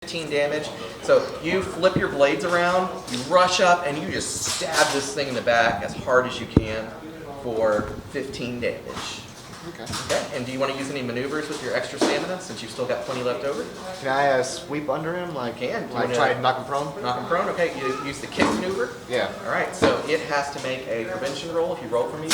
15 damage. So you flip your blades around, you rush up, and you just stab this thing in the back as hard as you can for 15 damage. Okay. Okay, and do you want to use any maneuvers with your extra stamina since you've still got plenty left over? Can I sweep under him? Like, You can. Like try to knock him prone? Knock him prone, okay. You use the kick maneuver. Yeah. Alright, so it has to make a prevention roll if you roll for me.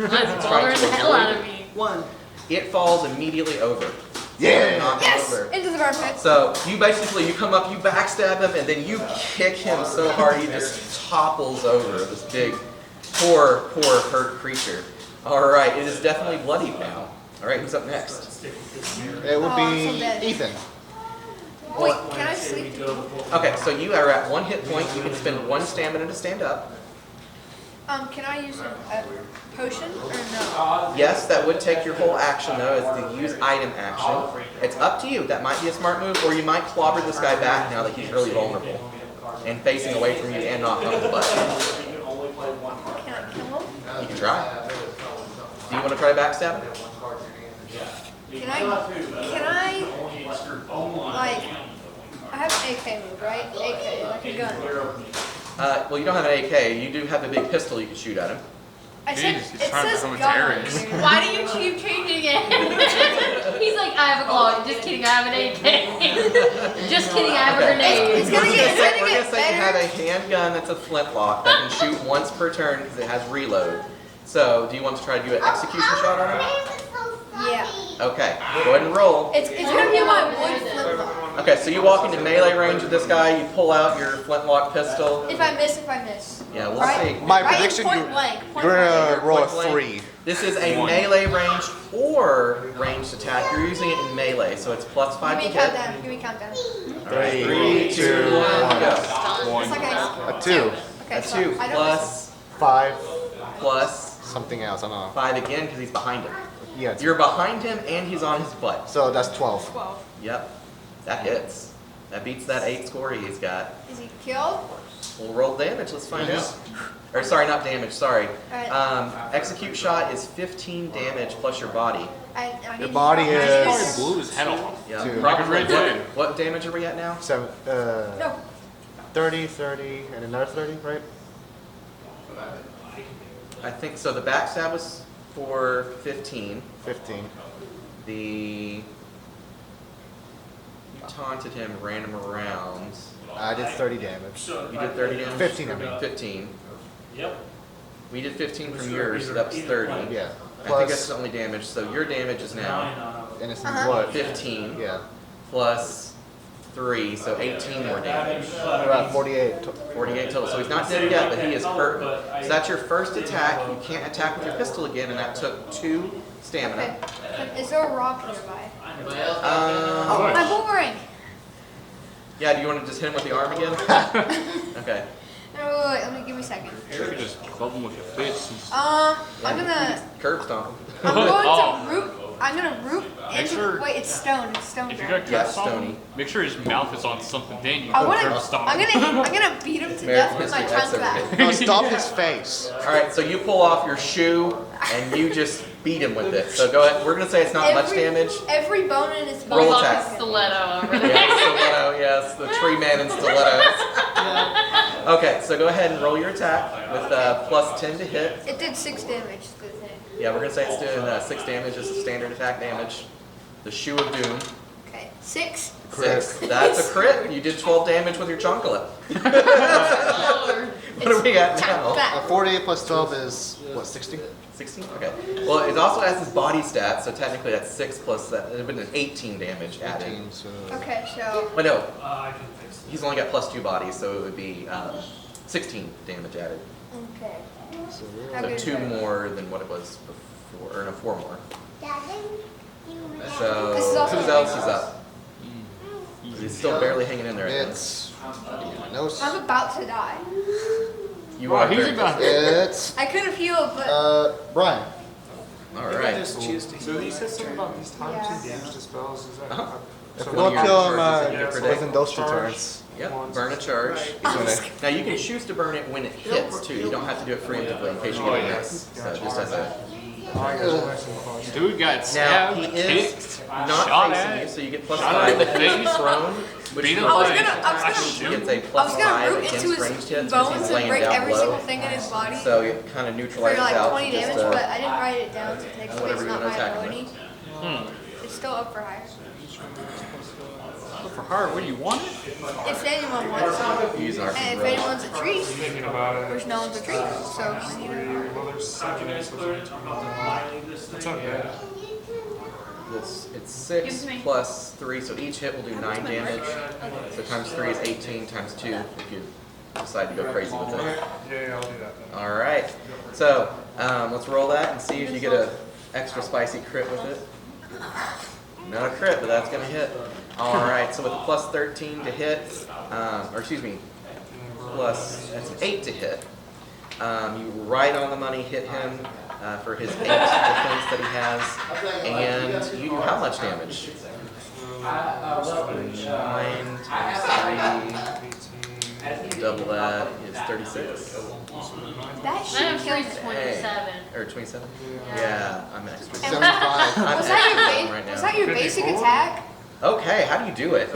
That's bothering the hell out of me. One. It falls immediately over. Yeah! Knock him Yes! over. Into the carpet. So you basically, you come up, you backstab him, and then you kick him so hard he just topples over, this big, poor hurt creature. Alright, it is definitely bloodied now. Alright, who's up next? It would be so dead. Ethan. Wait, can I sleep? Okay, so you are at 1 hit point. You can spend 1 stamina to stand up. Can I use a potion or no? Yes, that would take your whole action though, as the use item action. It's up to you. That might be a smart move, or you might clobber this guy back now that he's really vulnerable and facing away from you and not on the butt. Can I kill him? You can try. Do you want to try backstab? Can I, like, I have an AK move, right? AK, like a gun. Well, you don't have an AK. You do have a big pistol you can shoot at him. I said, Jeez, he's it trying to says become a gun. terrorist. Why do you keep changing it? He's like, I have a Glock. Just kidding, I have an AK. Just kidding, I have a grenade. It's gonna get We're gonna say you have better. a handgun that's a flintlock that can shoot once per turn because it has reload. So, do you want to try to do an execution shot on him? Yeah. Okay, go ahead and roll. It's gonna be my wood flintlock. Okay, so you walk into melee range with this guy, you pull out your flintlock pistol. If I miss. Yeah, we'll Right? see. My Right, prediction, point you're blank, point gonna blank. roll a Point blank. 3. This is a melee ranged or ranged attack. You're using it in melee, so it's plus 5 to Give me hit. countdown. Give me countdown. 3, 2, 1, go. It's like A 2. Okay, A so 2 I don't plus 5. plus Something else, I don't know. 5 again because he's behind him. Yeah, it's- You're behind him and he's on his butt. so that's 12. 12. Yep, that hits. That beats that 8 score he's got. Is he killed? We'll roll damage, let's find out. Or sorry, not damage, sorry. Alright. Execute shot is 15 damage plus your body. I Your need body I need is- Probably to- blew his head off. Yeah, 2. probably. Like a red What damage are we at now? 7, No. 30, 30, and another 30, right? I think so. The backstab was for 15. 15. You taunted him, ran him around. I did 30 damage. You did 30 damage? 15, I mean. 15. Yep. We did 15 from yours, so that was 30. Yeah. I think that's Plus, the only damage. So your damage is now innocent Uh-huh. blood. 15 Yeah. plus 3, so 18 more damage. We're at 48. 48 total. So he's not dead yet, but he is hurt. So that's your first attack. You can't attack with your pistol again, and that took 2 stamina. Okay. Is there a rock nearby? My boomerang. Yeah, do you want to just hit him with the arm again? Okay. No, wait, let me give me a second. You could just club him with your fists. I'm gonna. Curb stomp him. I'm going Oh. to root. I'm gonna root Make into. sure- Wait, it's stone. It's stone. If you ground. got Yeah, curb stomp stony. him, make sure his mouth is on something. Then you I go wanna. curb stomp. I'm gonna beat him to death with my History X tongue back. over No, stop his face. All right, so you pull off your shoe and you just beat him with it. So go ahead. We're gonna say it's not much damage. Every bone in his Roll body. attack. Stiletto over there. Yeah, stiletto. Yes, the tree man in stilettos. Okay, so go ahead and roll your attack with plus 10 to hit. It did 6 damage. Good thing. Yeah, we're gonna say it's doing 6 damage. This is standard attack damage. The shoe of doom. Okay, 6. 6. That's a crit. You did 12 damage with your chocolate. Lord. What do we got now? Back. 48 plus 12 is, what, 60? 16? Okay. Well, it also has his body stats, so technically that's 6 plus that. It would have been an 18 damage added. 18, so... Okay, so But no, I can fix this. he's only got plus 2 bodies, so it would be 16 damage added. okay. So we're How So good is 2 that? more than what it was before, or no, 4 more. This is So also who else is up? He's still barely hanging in there. I think. It's... my nose. I'm about to die. You Well, are he's very about- It's... I could have healed, but Brian. All right. So you said something about these times Yeah. and damage to spells. Is that Uh-huh. If so we one don't of your kill him charges that you get per within those 2 charge. turns, Yep. Burn a charge. he's gonna... Now you can choose to burn it when it hits too. You don't have to do it preemptively in case you get a miss. So just as a. Dude got Now stabbed, he is kicked, not shot facing at, you, so you get plus shot 5. at the face. Thrown. Which Beat him one? I was like gonna- I was He gonna- gets a I plus was gonna 5 root against into ranged his hits because bones he's and laying break down every low. single thing in his body So it kind of for neutralizes like out 20 to just, damage, but I didn't write it down so technically whatever it's you not wanna my attack him ability. It's still up for hire. For her, what do you want? If anyone wants use an arc and and if roll. anyone's a tree, Thinking about it. which no one's a tree, so you know. Well, there's 7, so there's 2. That's okay. It's Give it 6 to me. plus 3, so each hit will do 9 damage. So times 3 is 18, times 2 if you decide to go crazy with it. Yeah, I'll do that. All right, so let's roll that and see if you get a extra spicy crit with it. Not a crit, but that's gonna hit. All right, so with a plus 13 to hit, or excuse me, that's an 8 to hit. You right on the money hit him for his 8 defense that he has, and you do how much damage? 9 times 3, double that is 36. That I shit have kills strength it. 27. Or 27? Yeah, I'm extra. 75. I'm Was that your extra right was now. that your basic 54? attack? Okay, how do you do it?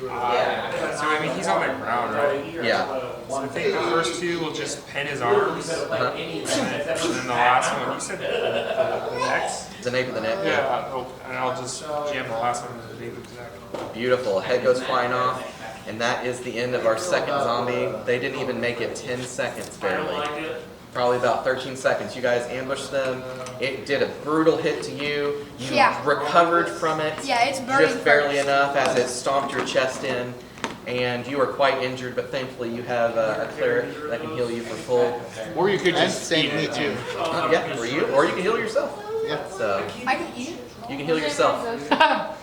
So, I mean, he's on the ground, right? Yeah. So I think the first 2 will just pin his arms. Uh-huh. And then the last one, you said the next? The nape of the neck. Yeah, and I'll just jam the last one into the David's neck. Beautiful. Head goes flying off, and that is the end of our second zombie. They didn't even make it 10 seconds barely. Probably about 13 seconds. You guys ambushed them. It did a brutal hit to you. You Yeah. recovered from it. Yeah, it's burning just barely first. enough as it stomped your chest in. And you are quite injured, but thankfully you have a cleric that can heal you for full. Or you could And just same eat me it. too. Yeah, for you. Or you can heal yourself. Yeah. So I can eat it. you can heal yourself.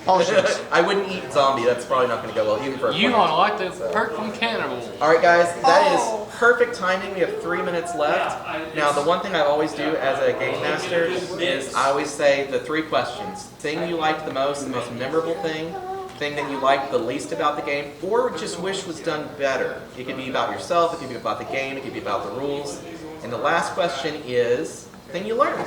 Potions. I wouldn't eat zombie. That's probably not going to go well, even for a You cleric. don't like the perk from cannibal. All right, guys, that is Oh. perfect timing. We have 3 minutes left. Now, the one thing I always do as a game master is I always say the 3 questions. Thing you liked the most memorable thing that you liked the least about the game, or just wish was done better. It could be about yourself, it could be about the game, it could be about the rules. And the last question is thing you learned.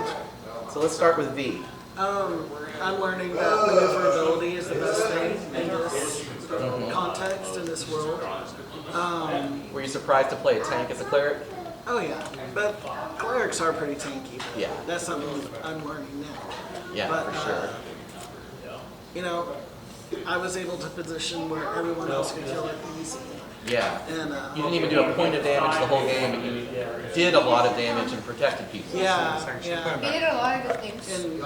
So let's start with V. I'm learning that maneuverability is the best thing in this context, in this world. Were you surprised to play a tank as a cleric? Oh yeah, but clerics are pretty tanky. But Yeah. that's something I'm learning now. Yeah, But, for sure. You know, I was able to position where everyone else could kill it easy. Yeah. And You didn't even do a point of damage the whole game, but you did a lot of damage and protected people. yeah. He did a lot of good things. And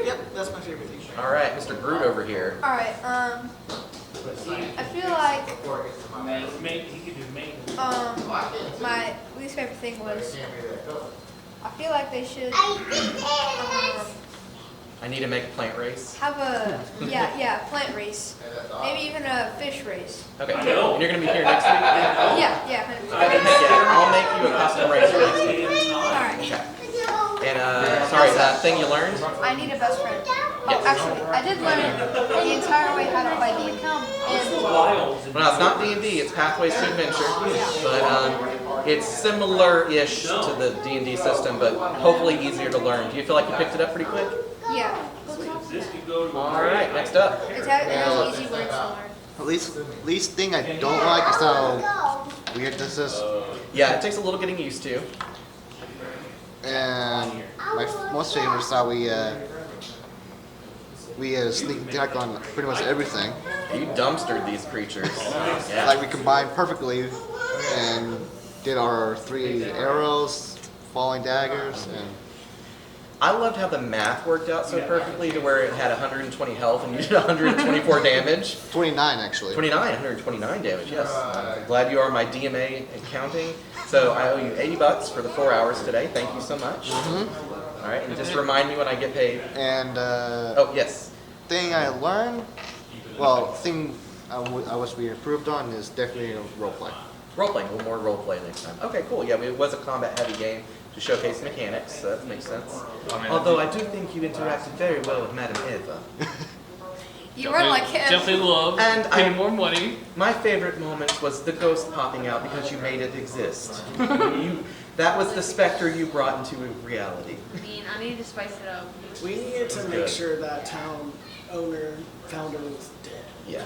yep, that's my favorite thing. All right, Mr. Groot over here. All right. I feel like my least favorite thing was I feel like they should I need to make a plant race. have a plant race, maybe even a fish race. Okay, and you're gonna be here next week? Yeah, 100%. Yeah, I'll make you a custom race next week. All right. And sorry, that thing you learned? I need a best friend. Oh, actually, I did learn the entire way how to play D&D. And Well, it's not D&D, it's Pathways to Adventure, but it's similar-ish to the D&D system, but hopefully easier to learn. Do you feel like you picked it up pretty quick? yeah, All right, next up. it has easy words to learn. Least thing I don't like is how weird this is. Yeah, it takes a little getting used to. And my most favorite is how we sneak attack on pretty much everything. You dumpstered these creatures. Yeah. Like we combined perfectly and did our 3 arrows, falling daggers, and I loved how the math worked out so perfectly to where it had 120 health and you did 124 damage. 29 actually. 129 damage, yes. I'm glad you are my DMA accounting. So I owe you $80 for the 4 hours today. Thank you so much. All right, and just remind me when I get paid. And Oh, yes. thing I learned, well, thing I wish we improved on is definitely roleplay. Role-playing, a little more role-play next time. Okay, cool. Yeah, it was a combat-heavy game to showcase mechanics, so that makes sense. Although I do think you interacted very well with Madam Eva. You run like him. Definitely love. And Pay more money. My favorite moment was the ghost popping out because you made it exist. That was the specter you brought into reality. I mean, I need to spice it up. We needed to make sure that town owner, founder was dead. Yeah.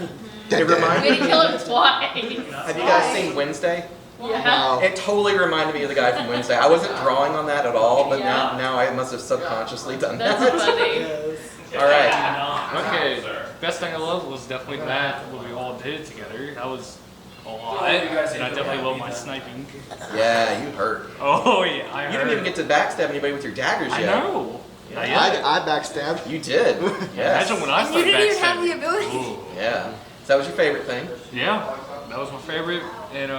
Dead, It reminds We had to me. kill him twice. Have you guys seen Wednesday? Yeah. Wow. It totally reminded me of the guy from Wednesday. I wasn't drawing on that at all, but Yeah. now I must have subconsciously done That's that. funny. Yes. All right. Okay, best thing I love was definitely that, what we all did together. That was a lot, and I definitely love my sniping. Yeah, you hurt. Oh yeah, I You heard. didn't even get to backstab anybody with your daggers I yet. know. Not yet. I backstabbed. You did. Yes. Imagine when I And you started didn't even have the backstabbing. ability. Ooh. Yeah. So that was your favorite thing. Yeah, that was my favorite, and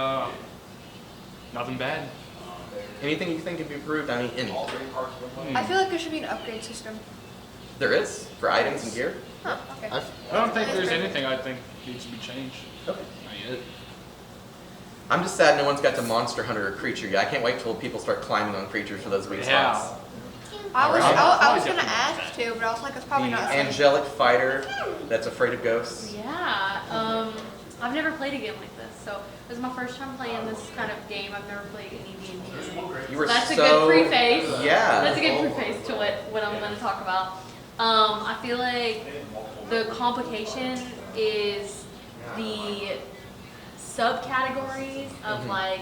nothing bad. Anything you think could be improved? I mean, anything. I feel like there should be an upgrade system. There is for items and gear. Huh, okay. I don't think there's anything I think needs to be changed. Okay. Not yet. I'm just sad no one's got to monster hunter a creature yet. I can't wait till people start climbing on creatures for those weak Yeah. spots. I was gonna ask to, but I was like, it's probably The not safe. angelic fighter that's afraid of ghosts. Yeah. I've never played a game like this, so this is my first time playing this kind of game. I've never played any D&D. You were That's a so- good preface. Yeah. That's a good preface to what I'm going to talk about. I feel like the complication is the subcategories of like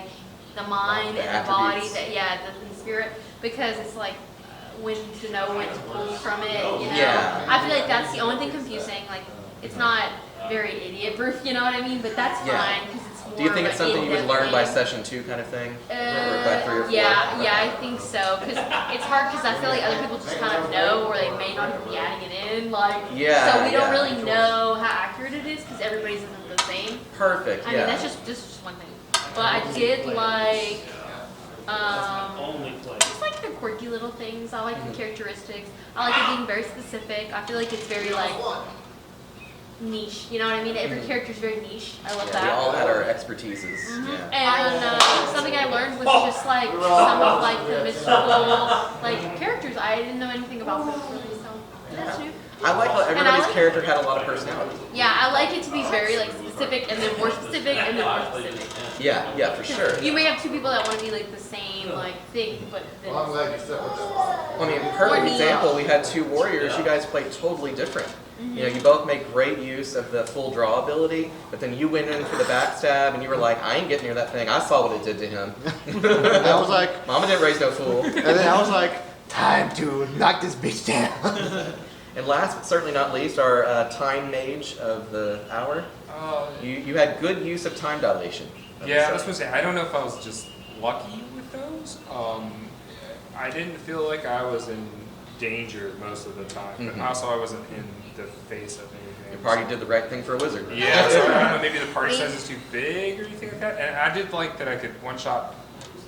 the mind The and the body, attributes. the spirit, because it's like when to know when to pull from it. You know, Yeah. I feel like that's the only thing confusing. Like it's not very idiot proof, you know what I mean? But that's Yeah. fine because it's more. Do you think of it's an something you would in-depth learn by thing. session 2 kind of thing? Or by 3 or 4? Yeah, I think so. Because it's hard because I feel like other people just kind of know, or they may not even be adding it in. Like, Yeah, so we don't yeah. really know how accurate it is because everybody's isn't the same. Perfect, I yeah. mean, that's just one thing. But I did like, just like the quirky little things. I like the characteristics. I like it being very specific. I feel like it's very like niche. You know what I mean? Every character's very niche. I love We that. all had our expertises. Yeah. And something I learned was just like some of like the mystical like characters. I didn't know anything about them really, so that's new. I like how everybody's like- character had a lot of personality. Yeah, I like it to be very like specific and then more specific and then more specific. Yeah, for sure. You may have two people that want to be like the same like thing, but then I mean, perfect Or example, we had 2 warriors, you guys played totally different. You know, you both make great use of the full draw ability, but then you went in for the backstab and you were like, I ain't getting near that thing, I saw what it did to him. And I was like, Mama didn't raise no fool. and then I was like, time to knock this bitch down. And last but certainly not least, our time mage of the hour. You had good use of time dilation. Yeah, I was gonna say, I don't know if I was just lucky with those. I didn't feel like I was in danger most of the time, but Mhm. also I wasn't in the face of anything. Your party did the right thing for a wizard. Yeah, so I don't know, maybe the party size is too big or anything like that. And I did like that I could one-shot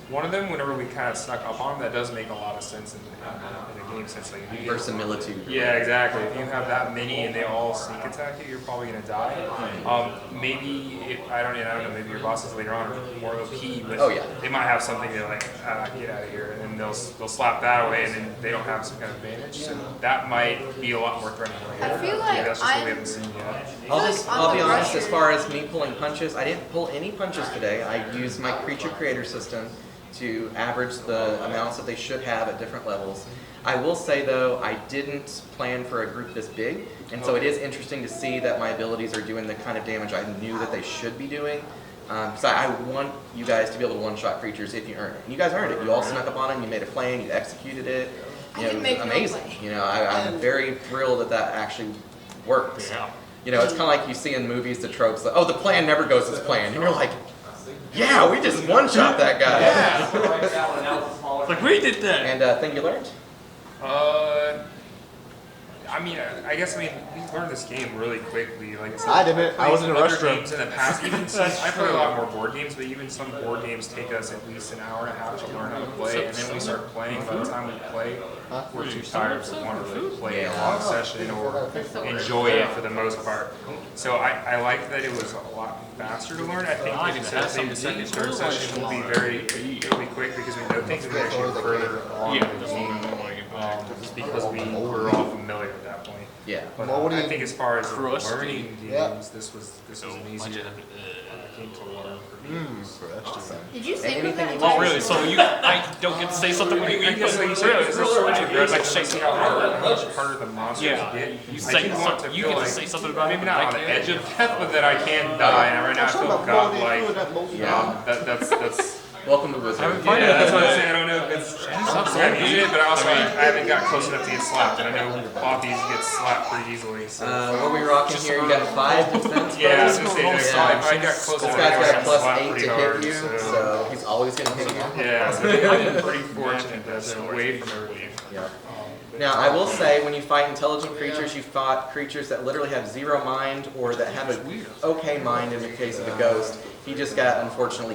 one of them whenever we kind of snuck up on them. That does make a lot of sense in a game sense. Like, if you get- Verisimilitude. yeah, exactly. If you have that many and they all sneak attack you, you're probably gonna die. Maybe if I don't know, maybe your bosses later on are more OP, but Oh, yeah. they might have something to like get out of here, and then they'll slap that away, and then they don't have some kind of advantage. So that might be a lot more threatening later. I feel like Maybe that's just what we I'm- haven't seen yet. I'll be I'm honest, the as far as me pulling punches, I didn't pull any punches today. I used my creature creator system to average the amounts that they should have at different levels. I will say though, I didn't plan for a group this big, and so it is interesting to see that my abilities are doing the kind of damage I knew that they should be doing. So I want you guys to be able to one-shot creatures if you earn it. And you guys earned it. You all snuck up on them, you made a plan, you executed it. I You know, can it make was no amazing. plan. You know, I'm very thrilled that that actually works. Yeah. You know, it's kind of like you see in movies the tropes like, oh, the plan never goes as planned. And you're like, yeah, we just one-shot that guy. Like we did that. And thing you learned? I guess we learned this game really quickly. Like I said, I didn't. I was in a other restroom. games in the past. Even some, I play a lot more board games, but even some board games take us at least an hour and a half to learn how to play, and then we start playing. By the time we play, we're too tired to want to really play a long session or enjoy it for the most part. So I like that it was a lot faster to learn. I think like instead of saying the second, third session will be it'll be quick because we know things are actually further along in the game. just because we were all familiar at that point. Yeah. But Well, what do I you- think as far as Crusty. learning games, Yeah. this was So an much easier of it. game to learn for me. Awesome. Did you sing with Anything that? you Oh, really? So I don't get to say something when you I eat? guess Really? what you say is Really? like see how harder the monsters Yeah. get. You I say do want something. to You feel get to like, say something about maybe it. not on the edge of death, but that I can die. And right now I feel godlike. Yeah. That's. Welcome to Wizard. Yeah, that's what I'm saying. I don't know if it's. I need it, but I also I haven't got close enough to get slapped, and I know Bothies get slapped pretty easily. So. What are we rocking here? You got 5 defense. Yeah, I was bonus? gonna say that. If I got close This enough, guy's I got got plus slapped 8 pretty to hard. hit you, So. so he's always going to hit you. Yeah, so I've been pretty fortunate that they're away from everything. Yep. Now, I will say, when you fight intelligent creatures, you fought creatures that literally have 0 mind or that have an okay mind in the case of a ghost. He just got, unfortunately,